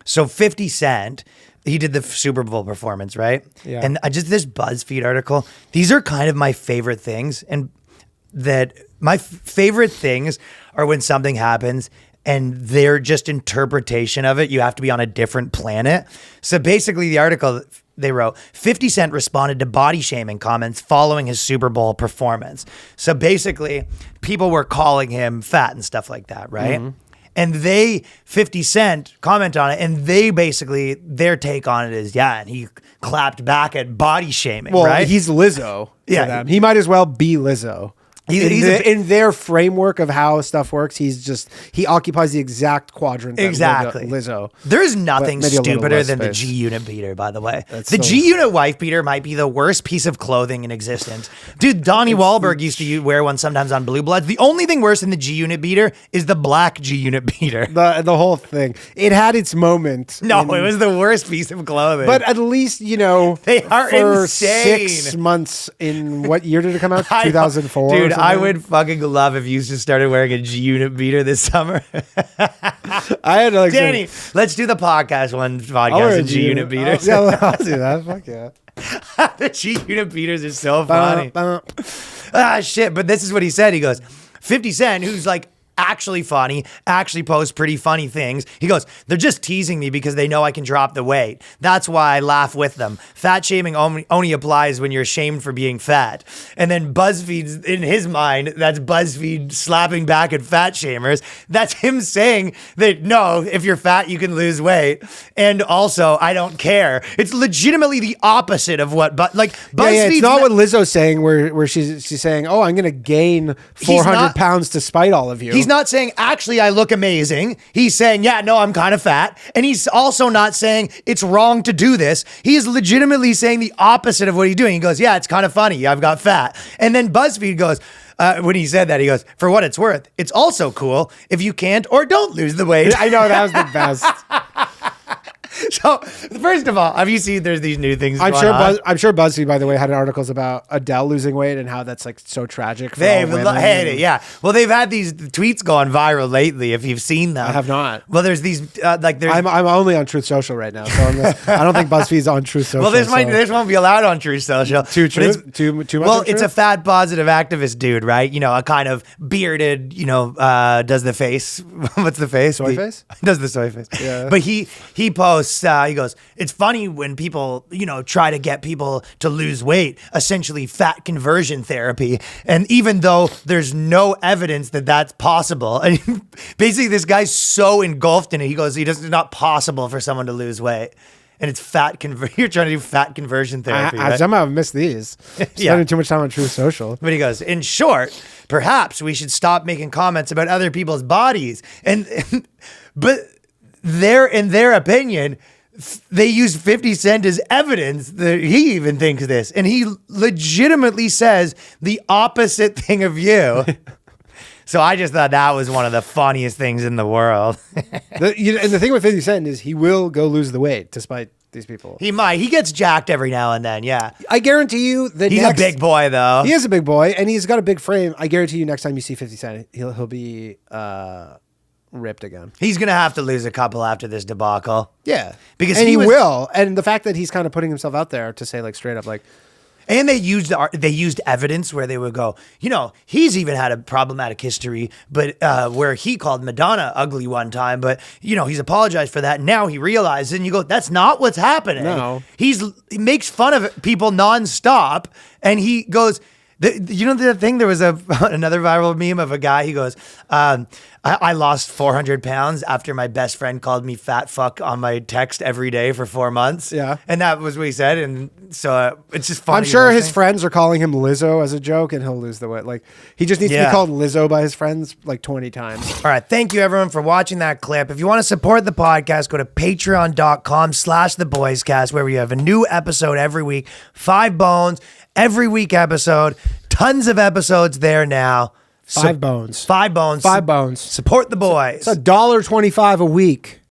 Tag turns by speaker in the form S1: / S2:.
S1: So 50 Cent, he did the Super Bowl performance, right?
S2: Yeah.
S1: And I just this BuzzFeed article. These are kind of my favorite things, and that my favorite things are when something happens and their just interpretation of it, you have to be on a different planet. So basically, the article they wrote, 50 Cent responded to body shaming comments following his Super Bowl performance. So basically, people were calling him fat and stuff like that, right? Mm-hmm. And 50 Cent comment on it, and they basically, their take on it is, yeah, and he clapped back at body shaming, right?
S2: He's Lizzo.
S1: Yeah.
S2: Them. He might as well be Lizzo. In their framework of how stuff works, he occupies the exact quadrant that
S1: exactly.
S2: Lizzo.
S1: There's nothing stupider than the G-Unit beater, by the way. The G-Unit wife beater might be the worst piece of clothing in existence. Dude, Donnie Wahlberg used to wear one sometimes on Blue Bloods. The only thing worse than the G-Unit beater is the black G-Unit beater.
S2: The whole thing. It had its moment.
S1: No, it was the worst piece of clothing.
S2: But at least,
S1: they are
S2: for
S1: insane.
S2: 6 months in what year did it come out? 2004?
S1: Dude, I would fucking love if you just started wearing a G-Unit beater this summer.
S2: I had like
S1: Danny, let's do the podcast podcast in G-Unit beaters.
S2: Yeah, I'll do that. Fuck yeah.
S1: The G-Unit beaters are so funny. Shit. But this is what he said. He goes, 50 Cent, who's like actually funny, actually posts pretty funny things. He goes, they're just teasing me because they know I can drop the weight. That's why I laugh with them. Fat shaming only applies when you're ashamed for being fat. And then BuzzFeed's, in his mind, that's BuzzFeed slapping back at fat shamers. That's him saying that, no, if you're fat, you can lose weight. And also, I don't care. It's legitimately the opposite of what, BuzzFeed's...
S2: Yeah, it's not what Lizzo's saying where she's saying, oh, I'm going to gain 400 pounds to spite all of you.
S1: He's not saying, actually, I look amazing. He's saying, yeah, no, I'm kind of fat. And he's also not saying it's wrong to do this. He is legitimately saying the opposite of what he's doing. He goes, yeah, it's kind of funny. I've got fat. And then BuzzFeed goes, when he said that, he goes, for what it's worth, it's also cool if you can't or don't lose the weight.
S2: I know, that was the best.
S1: So, first of all, have you seen there's these new things
S2: I'm sure BuzzFeed, by the way, had articles about Adele losing weight and how that's like so tragic for all women.
S1: Yeah. Well, they've had these tweets going viral lately, if you've seen them.
S2: I have not.
S1: Well, there's these,
S2: I'm only on Truth Social right now, so I don't think BuzzFeed's on Truth Social.
S1: Well, this won't be allowed on Truth Social.
S2: Too much
S1: Well, it's a fat positive activist dude, right? A kind of bearded, does the face. What's the face?
S2: Soy face?
S1: Does the soy face.
S2: Yeah.
S1: But he posts, he goes, it's funny when people, try to get people to lose weight, essentially fat conversion therapy. And even though there's no evidence that that's possible, and basically this guy's so engulfed in it, he goes, it's not possible for someone to lose weight. And it's you're trying to do fat conversion therapy.
S2: I somehow have missed these. Spending too much time on Truth Social.
S1: But he goes, in short, perhaps we should stop making comments about other people's bodies. But in their opinion, they use 50 Cent as evidence that he even thinks this. And he legitimately says the opposite thing of you. So I just thought that was one of the funniest things in the world.
S2: And the thing with 50 Cent is he will go lose the weight despite these people.
S1: He might. He gets jacked every now and then, yeah.
S2: I guarantee you that
S1: he's a big boy, though.
S2: He is a big boy, and he's got a big frame. I guarantee you next time you see 50 Cent, he'll be... ripped again.
S1: He's gonna have to lose a couple after this debacle.
S2: Yeah,
S1: because
S2: he will. And the fact that he's kind of putting himself out there to say like straight up like,
S1: and they used evidence where they would go, he's even had a problematic history, but where he called Madonna ugly one time, but he's apologized for that. Now he realizes, and you go, that's not what's happening.
S2: No,
S1: he makes fun of people nonstop, and he goes. The thing, there was another viral meme of a guy. He goes, I lost 400 pounds after my best friend called me fat fuck on my text every day for 4 months.
S2: Yeah.
S1: And that was what he said. And so it's just funny.
S2: I'm sure his friends are calling him Lizzo as a joke, and he'll lose the weight. Like, he just needs to be called Lizzo by his friends like 20 times.
S1: All right. Thank you, everyone, for watching that clip. If you want to support the podcast, go to patreon.com/theboyscast, where we have a new episode every week. 5 bones. Every week episode, tons of episodes there now.
S2: 5 bones.
S1: 5 bones.
S2: 5 bones.
S1: Support the boys.
S2: It's $1.25 a week.